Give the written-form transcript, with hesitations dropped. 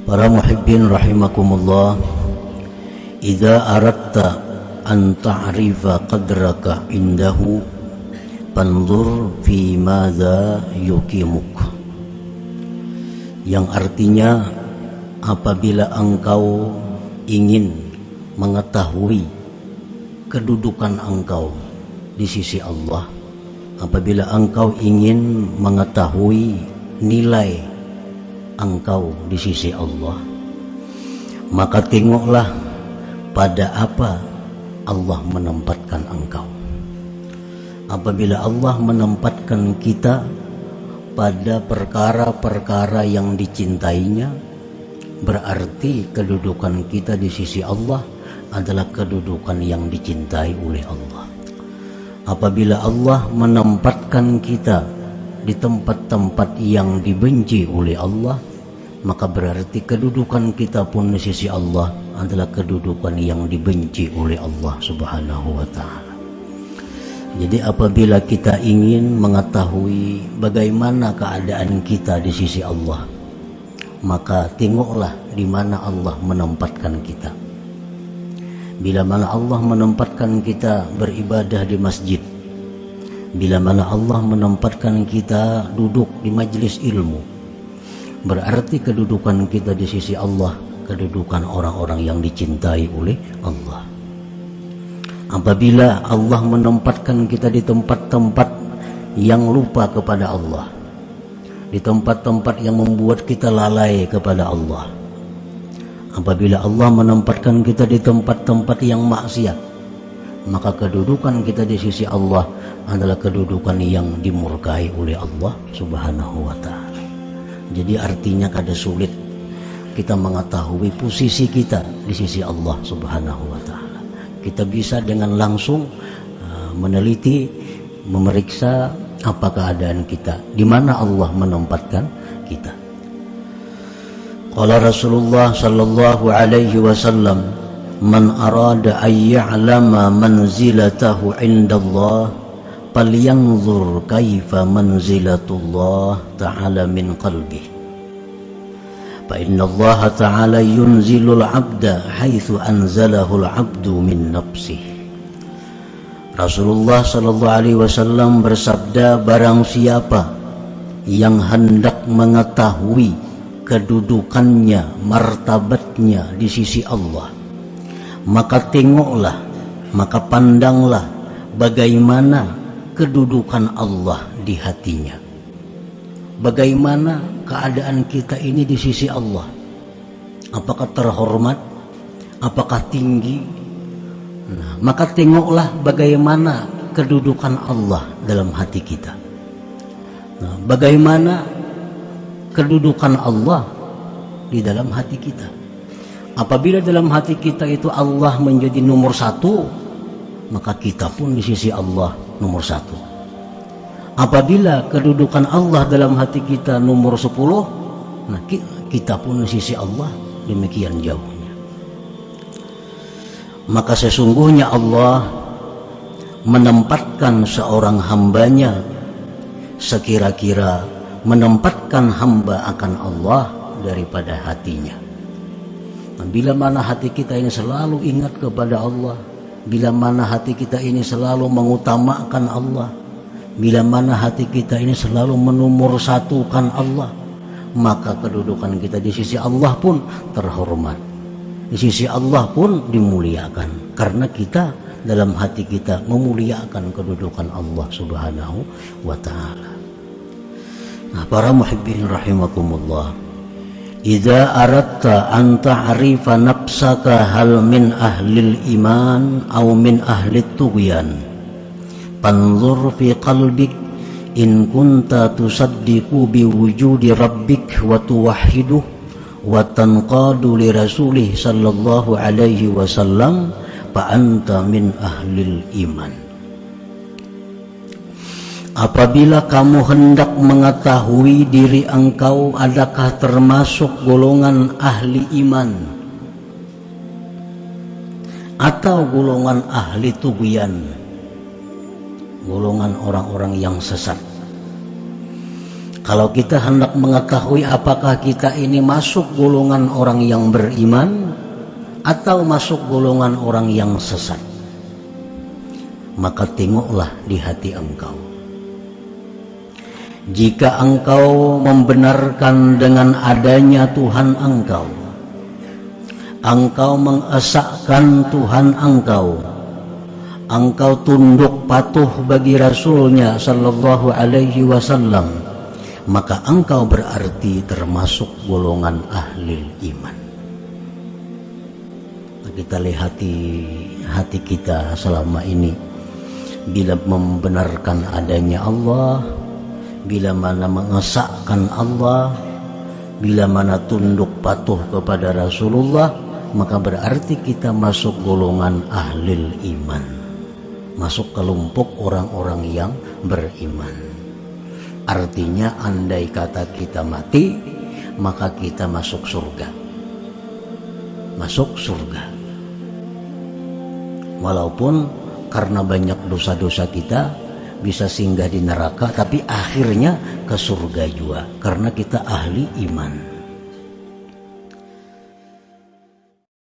Para muhibbin rahimakumullah, idza aradta an ta'rifa qadraka indahu fanzur fi madza yukimuk. Yang artinya, apabila engkau ingin mengetahui kedudukan engkau di sisi Allah, apabila engkau ingin mengetahui nilai engkau di sisi Allah, maka tengoklah pada apa Allah menempatkan engkau. Apabila Allah menempatkan kita pada perkara-perkara yang dicintainya, berarti kedudukan kita di sisi Allah adalah kedudukan yang dicintai oleh Allah. Apabila Allah menempatkan kita di tempat-tempat yang dibenci oleh Allah, maka berarti kedudukan kita pun di sisi Allah adalah kedudukan yang dibenci oleh Allah Subhanahu wa ta'ala. Jadi apabila kita ingin mengetahui bagaimana keadaan kita di sisi Allah, maka tengoklah di mana Allah menempatkan kita. Bila mana Allah menempatkan kita beribadah di masjid, bila mana Allah menempatkan kita duduk di majelis ilmu, berarti kedudukan kita di sisi Allah kedudukan orang-orang yang dicintai oleh Allah. Apabila Allah menempatkan kita di tempat-tempat yang lupa kepada Allah, di tempat-tempat yang membuat kita lalai kepada Allah, apabila Allah menempatkan kita di tempat-tempat yang maksiat, maka kedudukan kita di sisi Allah adalah kedudukan yang dimurkai oleh Allah Subhanahu wa ta'ala. Jadi artinya kada sulit kita mengetahui posisi kita di sisi Allah Subhanahu wa ta'ala. Kita bisa dengan langsung meneliti, memeriksa apa keadaan kita, di mana Allah menempatkan kita. Qala Rasulullah sallallahu alaihi wasallam, man arada an ya'lama manzilatahu 'inda Allah falyanzur kaifa manzilatullah ta'ala min qalbihi. Fa inna Allah ta'ala yunzilul 'abda haitsu anzalahul 'abdu min nafsihi. Rasulullah sallallahu alaihi wasallam bersabda, barang siapa yang hendak mengetahui kedudukannya, martabatnya di sisi Allah, maka tengoklah, maka pandanglah bagaimana kedudukan Allah di hatinya. Bagaimana keadaan kita ini di sisi Allah? Apakah terhormat? Apakah tinggi? Nah, maka tengoklah bagaimana kedudukan Allah dalam hati kita. Nah, bagaimana kedudukan Allah di dalam hati kita? Apabila dalam hati kita itu Allah menjadi nomor satu, maka kita pun di sisi Allah nomor satu. Apabila kedudukan Allah dalam hati kita nomor 10, nah kita pun di sisi Allah demikian jauhnya. Maka sesungguhnya Allah menempatkan seorang hambanya sekira-kira menempatkan hamba akan Allah daripada hatinya. Bila mana hati kita ini selalu ingat kepada Allah, bila mana hati kita ini selalu mengutamakan Allah, bila mana hati kita ini selalu menomorsatukan Allah, maka kedudukan kita di sisi Allah pun terhormat, di sisi Allah pun dimuliakan, karena kita dalam hati kita memuliakan kedudukan Allah Subhanahu wa ta'ala. Nah, para muhibbin rahimakumullah, idza aradta an ta'rifa nafsaka hal min ahlil iman aw min ahlit tughyan fanzur fi qalbik in kunta tusaddiqu bi wujudi rabbik wa tuwahhiduh wa tanqadu li rasulih sallallahu alaihi wasallam fa anta min ahlil iman. Apabila kamu hendak mengetahui diri engkau adakah termasuk golongan ahli iman atau golongan ahli tughyan, golongan orang-orang yang sesat, Kalau kita hendak mengetahui apakah kita ini masuk golongan orang yang beriman atau masuk golongan orang yang sesat, maka tengoklah di hati engkau. Jika engkau membenarkan dengan adanya Tuhan engkau mengesahkan Tuhan engkau tunduk patuh bagi Rasulnya sallallahu alaihi wasallam, maka engkau berarti termasuk golongan ahli iman. Kita lihat hati kita selama ini, bila membenarkan adanya Allah, bila mana mengesahkan Allah, bila mana tunduk patuh kepada Rasulullah, maka berarti kita masuk golongan ahli iman, masuk kelompok orang-orang yang beriman. Artinya andai kata kita mati, maka kita masuk surga. Masuk surga. Walaupun karena banyak dosa-dosa kita bisa singgah di neraka, tapi akhirnya ke surga juga karena kita ahli iman.